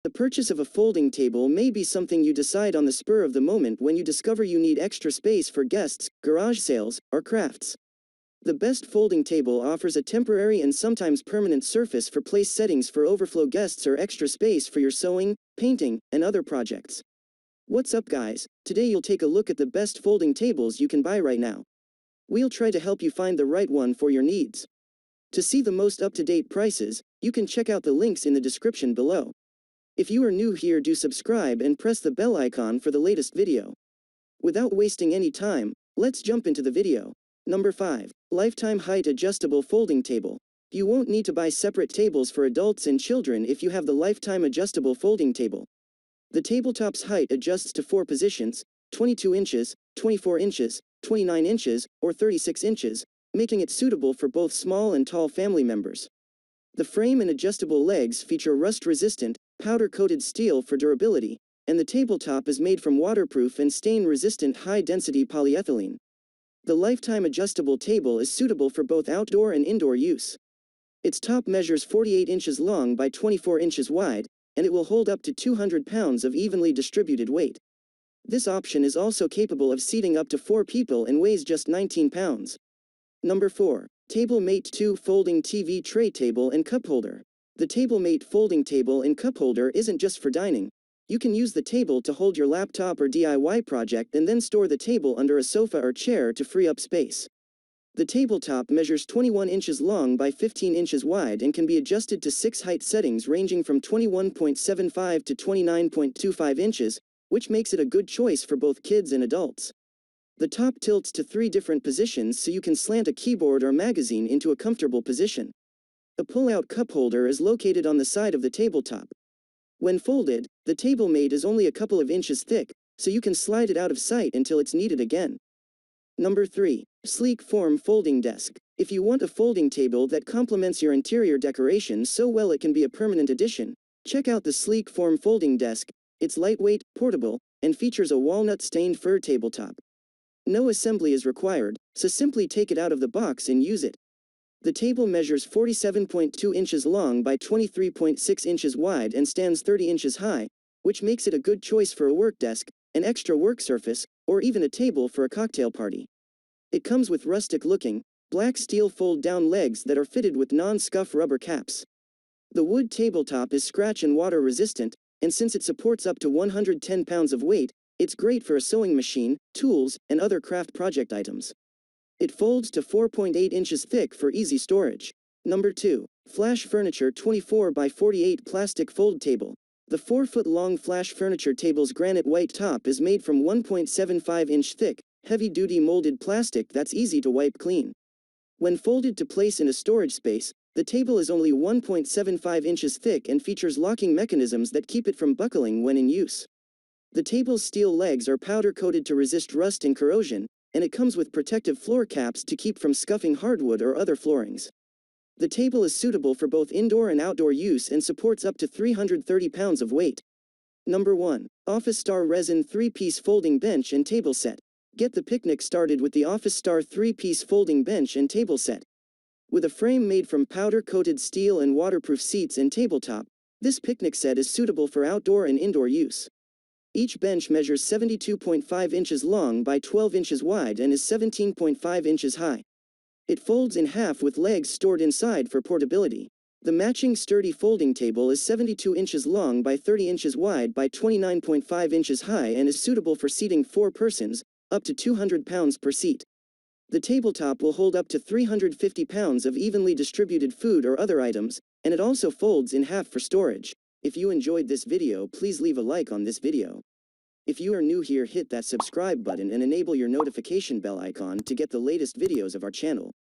The purchase of a folding table may be something you decide on the spur of the moment when you discover you need extra space for guests, garage sales, or crafts. The best folding table offers a temporary and sometimes permanent surface for place settings for overflow guests or extra space for your sewing, painting, and other projects. What's up, guys? Today you'll take a look at the best folding tables you can buy right now. We'll try to help you find the right one for your needs. To see the most up-to-date prices, you can check out the links in the description below. If you are new here, do subscribe and press the bell icon for the latest video. Without wasting any time, let's jump into the video. Number 5. Lifetime Height Adjustable Folding Table. You won't need to buy separate tables for adults and children if you have the Lifetime Adjustable Folding Table. The tabletop's height adjusts to 4 positions: 22 inches, 24 inches, 29 inches, or 36 inches, making it suitable for both small and tall family members. The frame and adjustable legs feature rust-resistant, powder-coated steel for durability, and the tabletop is made from waterproof and stain-resistant high-density polyethylene. The Lifetime Adjustable Table is suitable for both outdoor and indoor use. Its top measures 48 inches long by 24 inches wide, and it will hold up to 200 pounds of evenly distributed weight. This option is also capable of seating up to 4 people and weighs just 19 pounds. Number 4. TableMate 2 Folding TV Tray Table and Cup Holder. The TableMate folding table and cup holder isn't just for dining. You can use the table to hold your laptop or DIY project and then store the table under a sofa or chair to free up space. The tabletop measures 21 inches long by 15 inches wide and can be adjusted to 6 height settings ranging from 21.75 to 29.25 inches, which makes it a good choice for both kids and adults. The top tilts to 3 different positions so you can slant a keyboard or magazine into a comfortable position. A pull-out cup holder is located on the side of the tabletop. When folded, the TableMate is only a couple of inches thick, so you can slide it out of sight until it's needed again. Number 3. SLEEKFORM Folding Desk. If you want a folding table that complements your interior decoration so well it can be a permanent addition, check out the SLEEKFORM Folding Desk. It's lightweight, portable, and features a walnut-stained fir tabletop. No assembly is required, so simply take it out of the box and use it. The table measures 47.2 inches long by 23.6 inches wide and stands 30 inches high, which makes it a good choice for a work desk, an extra work surface, or even a table for a cocktail party. It comes with rustic-looking, black steel fold-down legs that are fitted with non-scuff rubber caps. The wood tabletop is scratch and water resistant, and since it supports up to 110 pounds of weight, it's great for a sewing machine, tools, and other craft project items. It folds to 4.8 inches thick for easy storage. Number 2. Flash Furniture 24 by 48 Plastic Fold Table. The 4-foot-long Flash Furniture table's granite white top is made from 1.75-inch thick, heavy-duty molded plastic that's easy to wipe clean. When folded to place in a storage space, the table is only 1.75 inches thick and features locking mechanisms that keep it from buckling when in use. The table's steel legs are powder-coated to resist rust and corrosion, and it comes with protective floor caps to keep from scuffing hardwood or other floorings. The table is suitable for both indoor and outdoor use and supports up to 330 pounds of weight. Number 1. Office Star Resin 3-piece Folding Bench and Table Set. Get the picnic started with the Office Star 3-piece Folding Bench and Table Set. With a frame made from powder-coated steel and waterproof seats and tabletop, this picnic set is suitable for outdoor and indoor use. Each bench measures 72.5 inches long by 12 inches wide and is 17.5 inches high. It folds in half with legs stored inside for portability. The matching sturdy folding table is 72 inches long by 30 inches wide by 29.5 inches high and is suitable for seating 4 persons, up to 200 pounds per seat. The tabletop will hold up to 350 pounds of evenly distributed food or other items, and it also folds in half for storage. If you enjoyed this video, please leave a like on this video. If you are new here, hit that subscribe button and enable your notification bell icon to get the latest videos of our channel.